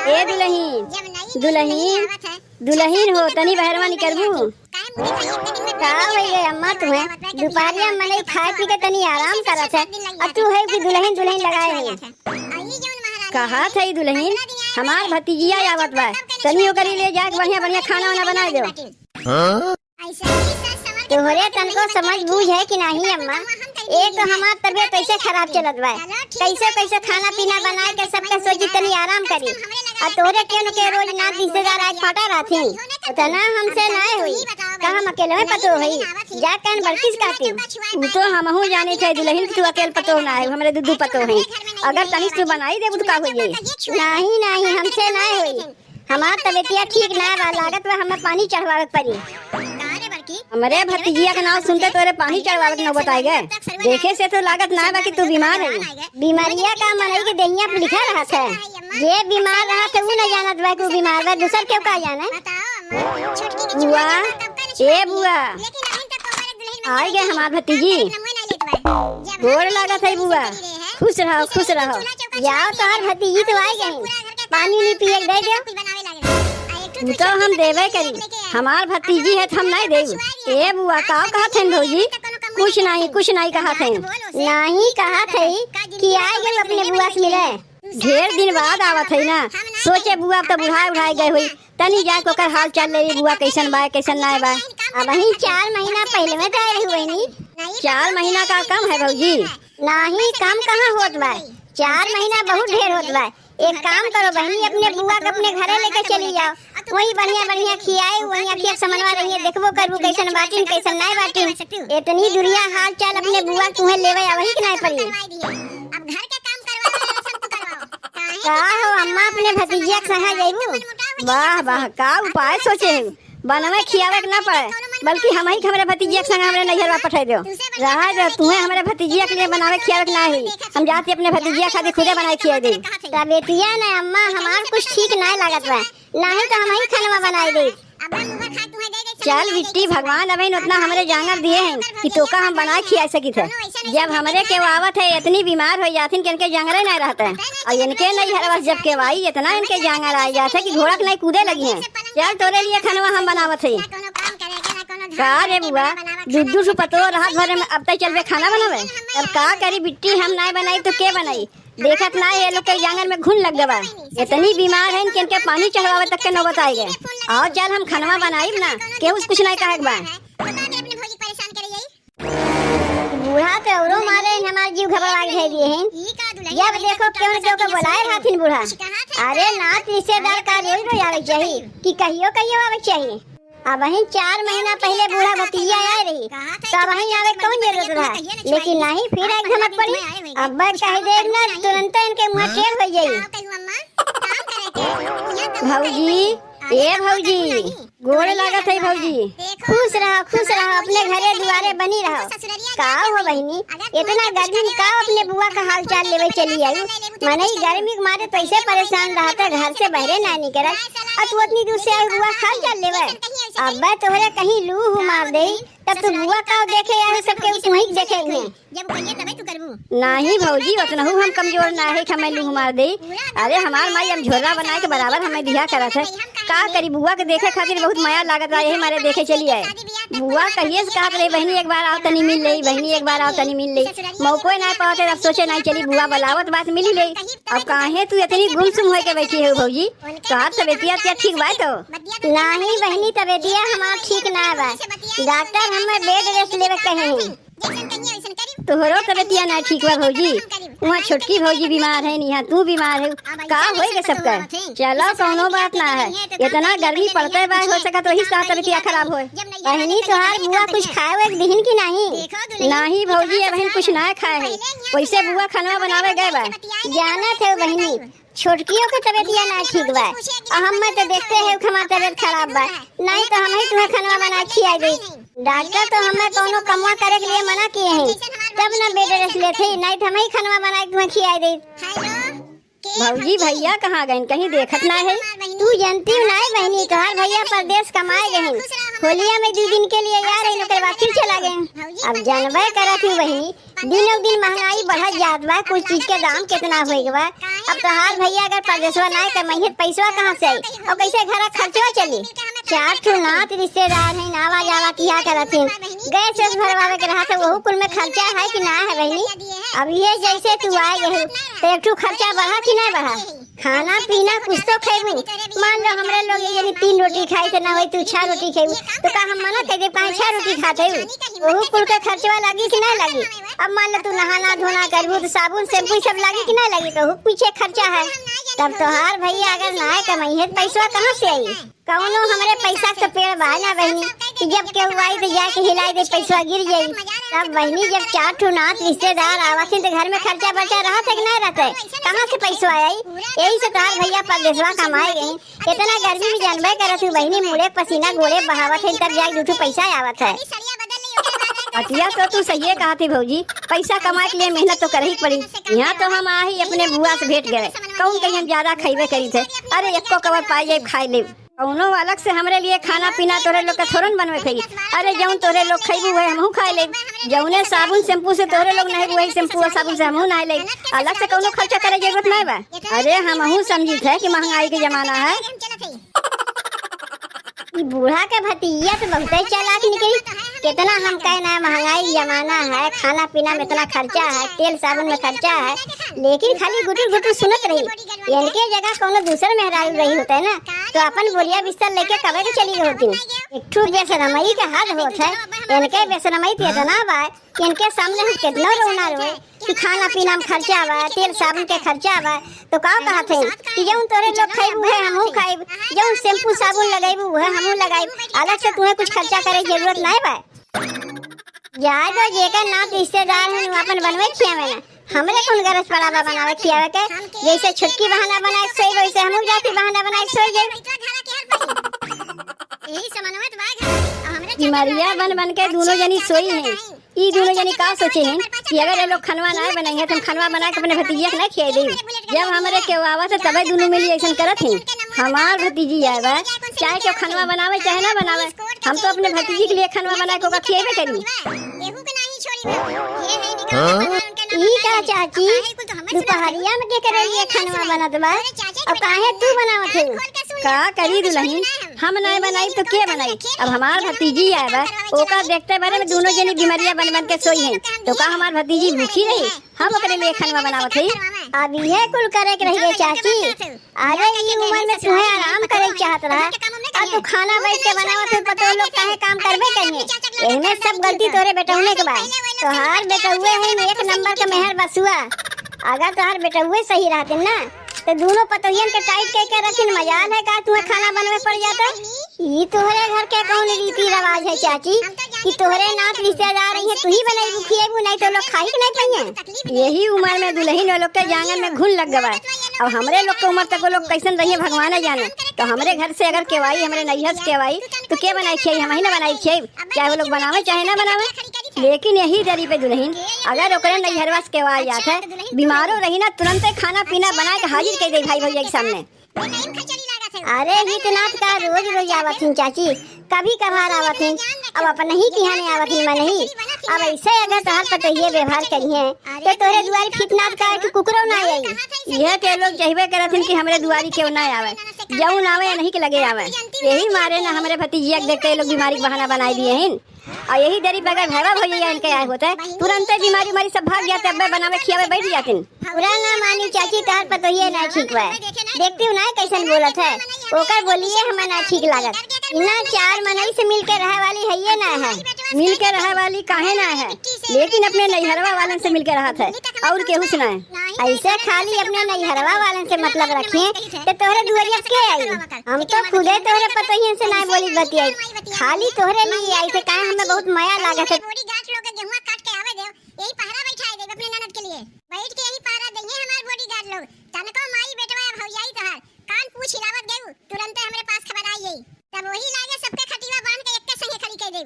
ए दुल्हीन दुल्हीन दुल्हीन हो तनी बहरवा निकलबू का भई अम्मा तुम्हें दोपहरिया मने खाए पी के तनी आराम करत है और तू है कि दुल्हीन दुल्हीन लगाए है कहा थई दुल्हीन हमार भतीजिया आवत बा तनी ओकरी ले जाके बढ़िया बढ़िया खाना वाना बना दो तोहरे तनको समझ बूझ है कि नहीं अम्मा एक तो हमार तबियत कैसे खराब चलत बा कैसे कैसे खाना पीना बना के सबके सोची तनी आराम करी और तोरे केन के रोज ना रिश्तेदार आज फाटा रहती उतना हमसे ना हुई का हम अकेले में पतो हुई जा कन बल्किस काटी तू तो हमहू जाने थे दुल्हन तू अकेले पतो ना है हमरे दुदू पतो है अगर तनिक तू बनाई दे तो का हो जाई नहीं नहीं हमसे ना हुई हमार तबियतिया ठीक ना बा लागत बा हमें पानी चढ़वावे पड़ी हमारे भतीजिया का नाम सुनते तोरे पानी चढ़वावे न बताएगा देखे से तो लागत ना बा कि तू बीमार है बीमारिया का मनई के देहिया पे लिखा रहा है जे बीमार रहा थे वो न जानत बा कि बीमार बा दूसर क्यों का जाने बुआ ए बुआ आई गए हमार भतीजी गोर लागत है बुआ खुश रहो जाओ तोहर भतीजी तो आई गई पानी नहीं पिए दे दो तू तो हम देवे करी हमार भतीजी है हम नहीं देव ए बुआ का कहा थे भौजी कुछ नहीं कहा थे नहीं कहा थे कि आई गई अपने बुआ से मिले ढेर दिन बाद आवत है ना सोचे बुआ तो बुढ़ाए गए हुई तनी जाके ओकर हाल चाल ले बुआ कैसन बा कैसन ना बा अब ही 4 महीना पहले में गए हुए नी 4 महीना का कम है भौजी नहीं कम कहाँ होत बा 4 महीना बहुत ढेर होत बा एक काम करो बहनी अपने बुआ को अपने घरे लेके चली जाओ वही बढ़िया बढ़िया खियाए वही अखिया समझवा रही है देखबो करबू कैसन बाटिन कैसन नहीं बाटिन इतनी दुनिया हाल चाल अपने बुआ तुम्हें लेवे आवही कि नहीं पड़ी अब घर के काम करवा सब तू करवाओ का हो अम्मा अपने भतीजिया के संग जाइबू वाह वाह का उपाय सोचे बनवे खियावे के ना पड़े बल्कि हम ही हमारे भतीजिया के संग हमारे नैहरवा पठाई दो रहा जो तुम्हें हमारे भतीजिया के लिए बनावे खियावे ना ही हम जाते अपने भतीजिया खातिर खुदे बनाए खिया दे तबेतिया ना अम्मा हमार कुछ ठीक नहीं लागत बा नहीं तो हम ही खाना बनाई दे चल बिट्टी भगवान अभी उतना हमारे जांगर दिए हैं कि तोका हम बना खिया सकी थे जब हमारे के आवत है इतनी बीमार हो जाती इनके जांगरे नहीं रहते और इनके नहीं हर जब के आई इतना इनके जांगर आ जाते कि घोड़ा नहीं कूदे लगी है चल तोरे लिए खाना हम बनावत है का रे बुआ दूध से पतो रात भर में अब तक चलबे खाना बनावे अब का करी बिट्टी हम नहीं बनाई तो के बनाई देखत ना ये लोग के जांगर में घुन लग गवा इतनी बीमार है इनके पानी चढ़वावे तक के न बताए गए और चल हम खाना बनाई ना केहू कुछ नहीं कहे बा बूढ़ा तो औरो मारे हमारे जीव घबरा के दिए हैं जब देखो क्यों को बुलाए रहथिन बूढ़ा अरे नाथ रिश्तेदार का रोज आवे चाहिए कि कहियो आवे चाहिए अब वही 4 महीना पहले बूढ़ा भतीजा आए रही तब वही आवे कौन जरूरत रहा लेकिन नहीं फिर एक धमक पड़ी अब कह दे ना तुरंत इनके मुँह टेढ़ हो जाये भौजी ए भौजी गोड़ लागत है भौजी खुश रहो अपने घरे दुआरे बनी रहो का हो बहनी इतना गर्मी का अपने बुआ का हाल चाल लेवे चली आई माने गर्मी के मारे तो ऐसे परेशान रहता घर से बहरे ना निकल और तू इतनी दूर से आई बुआ हाल चाल लेवे अब तोहरे कहीं लू मार दे तब तू बुआ का देखे आए सबके तुम्हें देखे हुए जब कहिए तबे तू करबू नहीं भौजी उतना हम कमजोर ना है कि हमें लू मार दे अरे हमार माई हम झोला बनाए के बराबर हमें दिया करत है का करी बुआ के देखे खातिर बहुत माया लागत रहा है हमारे देखे चली आए बुआ कहिए से कहत रही बहनी एक बार आओ तनी मिल ले बहनी एक बार आओ तनी मिल ले मौको नहीं पाते अब सोचे नहीं चली बुआ बुलावत बात मिली ले अब काहे तू इतनी गुमसुम होके बैठी है भौजी कहा तबियतिया क्या ठीक बा तो नहीं बहनी तबियतिया हमार ठीक ना बा डॉक्टर हमें बेड रेस्ट लेवे कहे हैं तोहरो तबियतिया ना ठीक बा भौजी वहाँ छोटकी भौजी बीमार है यहाँ तू बीमार है का होएगा सबका चलो कोनो बात ना है इतना गर्मी पड़ते बा हो सका तो ही तबियतिया खराब होए बहनी तोहार बुआ कुछ खाए हुए दिहन की नहीं भौजी बहन कुछ ना खाए है वैसे बुआ खाना बनावे गए बा जाना थे बहनी छोटकियों की तबियतिया ना ठीक बा हम तो देखते हैं हमारी तबियत खराब बा नहीं तो हम ही तुम्हें खाना बना खिया दे डॉक्टर तो हमें कोनो कमवा करे के लिए मना किए हैं तब ना बेड रेस्ट लेते नहीं तो हम ही खाना बना तुम्हें खिया दे भौजी भैया कहाँ गए कहीं देखत ना है तू जानती नहीं बहनी तोहार भैया परदेश कमाए गए होलिया में 2 दिन के लिए यार फिर चला गए अब जानबे करा थी बहनी दिनों दिन महंगाई बढ़त जात बा, कुछ चीज के दाम कितना हो गए बा। अब तोहार भैया अगर परदेशवा ना कमाई पैसा कहाँ से आई और कैसे घर खर्चवा चली। 4 ठो नात रिश्तेदार है, नावा जावा किया करथिन, गैस वैस भरवावे के रहा था, वहू कुल में खर्चा है कि ना है बहनी। अब ये जैसे तू आए गए तो एक ठो खर्चा बढ़ा कि नहीं बढ़ा। खाना पीना कुछ तो खेबू। मान लो हमरे लोग यदि 3 रोटी खाई तो ना होई तू 6 रोटी खेबू तो का हम मना कर दे 5-6 रोटी खाते हूँ, वहू कुल के खर्चवा लगी कि नहीं लगी। अब मान लो तू नहाना धोना करबू तो साबुन शैम्पू सब लगी कि नहीं लगी, तो पीछे खर्चा है। तब तोहार भैया अगर ना कमाई है तो पैसा कहाँ से आई। कौनो हमरे पैसा के पेड़ बा ना बहनी कि जब केहू आई तो जाके हिलाई दे पैसा गिर जाई। तब बहनी जब 4 ठो नात रिश्तेदार आवत तो घर में खर्चा बचा रहा था कि नहीं रहते, कहाँ से पैसा आई। यही से तोहार भैया परदेशवा कमाए गए। इतना गर्मी भी जानबे करत हूँ बहनी, मुड़े पसीना गोड़े बहावत है तब जाके 2 ठो पैसा आवत है। अतिया तो तू सही कहा थी भौजी, पैसा कमाए के लिए मेहनत तो करही पड़ी। यहाँ तो हम आ ही अपने बुआ से भेंट गए, कौन कहीं हम ज्यादा खाइबे करी थे। अरे एको कवर पाई जाए खाई ले, कौनो अलग से हमरे लिए खाना पीना तोरे लोग का थोरन बनवे खई। अरे जौन तोरे लोग खइबू वही हमहू खाए ले, जौने साबुन शैम्पू से तोरे लोग नहीं वही शैम्पू और साबुन से हमहू नहाए ले, अलग से कौनो खर्चा करे जरूरत नहीं बा। अरे हमहू समझी थे कि महंगाई के जमाना है। बूढ़ा के भतीजा तो बहुत चालाक निकली। कितना हम कहना महंगाई जमाना है, खाना पीना में इतना खर्चा है, तेल साबुन में खर्चा है, लेकिन खाली गुटुर गुटुर सुनत रही। इनके जगह कोनो दूसर मेहरारू रही होता है ना तो अपन बोलिया बिस्तर लेके कबे के चली गई होती। एक ठू बेशरमई के हद होत है, इनके बेशरमई तो इतना बा कि इनके सामने हम कितना रोना रोए कि खाना पीना में खर्चा बा, तेल साबुन के खर्चा बा। तो का कहत है कि जौन तोरे लोग खाइबू है हमहू खाइब, जौन शैम्पू साबुन लगाइबू है हमहू लगाइब, अलग से तुम्हें कुछ खर्चा करे जरूरत नहीं बा। जाए तो जेकर नात रिश्तेदार है अपन बनवे खियावे ना, हमरे कौन गरज पड़ा बा बनावे खियावे के। जैसे छुटकी बहाना बनाए सोई वैसे हमहू जाती बहाना बनाए सोई जाए। मरिया बन बन के दोनों जनी सोई हैं। ई दोनों जनी का सोचे हैं कि अगर ये लोग खनवा ना बनाएंगे तो हम खनवा बना के अपने भतीजिया के नहीं खिया दें। जब हमारे केहू आवत है तबे दोनों मिली ऐसा करत हैं। हमार भतीजी आए चाहे केहू खनवा बनावे चाहे ना बनावे, हम तो अपने भतीजी के लिए खनवा बना के खिएबे करी। ई का चाची दोपहरिया में के करे ये खनवा बनत बा, अब काहे तू बनावत है। का करी दुल्हन, हम नहीं बनाई तो के बनाई। अब हमार भतीजी आए बा ओका देखते बारे में दोनों जनी बीमारिया बन बन के सोई हैं, तो का हमार भतीजी भूखी रही, हम ओकरे लिए खनवा बनावत है। अब ये कुल करे के रही चाची। अरे ई उम्र में तुम्हें आराम करे चाहत रहा, अब तू खाना बैठ के बनावत है, पतो लोग काहे काम करबे करिए। एमे सब गलती तोरे बेटौने के बा। तोहार बेटौए है एक नंबर का मेहर बसुआ। अगर तोहार बेटौए सही रहते ना तो दोनों पतोहियन के टाइट के रखिन, मजाल है का तुम्हें खाना बनवे पड़ जाता। ये तोहरे घर के कौन रीति रिवाज है चाची कि तोहरे नात रिश्तेदार रही है तू ही बनाई खिएबू, नहीं तो लोग खाई नहीं पाइए। यही उम्र में दुल्हन लोग के जांगन में घुन लग गवा। अब हमरे लोग के उम्र तक वो लोग कैसन रही भगवान जाने। तो हमरे घर से अगर केवाई हमरे नैहर से केवाई तो के बनाई खियाई, हम ही ना बनाई खियाई, चाहे वो लोग बनावे चाहे ना बनावे। लेकिन यही डरी पे दुल्हन अगर ओकरे नैहरवा से केवाई जात है, बीमारो रही ना तुरंत खाना पीना बना के हाजिर कर दे भाई भैया के सामने। अरे इतना का रोज रोज आवत हूँ चाची, कभी कभार आवत हूँ, अब अपन ही किहाँ नहीं आवत हूँ मैं नहीं। अब ऐसे अगर तोहर पता ये व्यवहार करिए तो तोरे दुआरी फिटनाथ का कि कुकरो ना आई। यह के लोग चाहबे करत कि हमरे दुआरी क्यों ना आवे, जौन आवे नहीं के लगे आवे। यही मारे ना हमरे भतीजिया के देखते लोग बीमारी बहाना बनाई दिए हैं। और यही दरी बगैर भैया भैया इनके आए होते तुरंत बीमारी उमारी सब भाग जाते, अब बनावे खियावे बैठ जाते। पूरा ना मानी चाची तोहर पता ये ना ठीक बा, देखती हूँ ना कैसन बोलत है, ओकर बोलिए हमें ना ठीक लागत। इना 4 मनई से मिल के रहे वाली है ये ना है, मिल के रहे वाली काहे ना है, लेकिन अपने नैहरवा वालन से मिल के रहा था और केहू से ना है। ऐसे खाली अपने नैहरवा वालन से मतलब रखिए तो तोहरे दुआरिया के आई। हम तो खुदे तोहरे पतोहियन से ना बोली बतियाई, खाली तोहरे लिए आई थे। काहे हमें बहुत माया लागत है। बोरी गांठ लोग के गेहुआ काट के आवे दे, यही पहरा बैठाए दे अपने ननद के लिए, बैठ के यही पहरा देंगे हमार बॉडी गार्ड लोग। तनको माई बेटवा भौजाई तोहर कान पूछ हिलावत गेहू तुरंत हमरे पास खबर आई यही, तब वही लागे सबके खटिवा बांध के एक संगे खड़ी कर दे।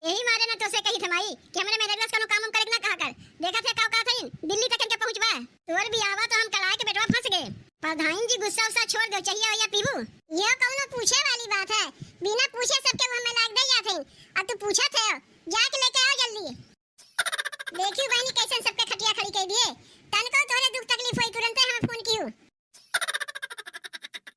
यही मारे ना तो से कही थमाई कि हमरे मेरे रस कोनो काम करे ना कहा कर, देखा थे का थईन दिल्ली तक के पहुंचबा, तोर भी आवा तो हम कलाए के बेटवा फंस गए। प्रधान जी गुस्सा उस्सा छोड़ दो, चाहिए या पीबू, यह कौनो पूछे वाली बात है, बिना पूछे सब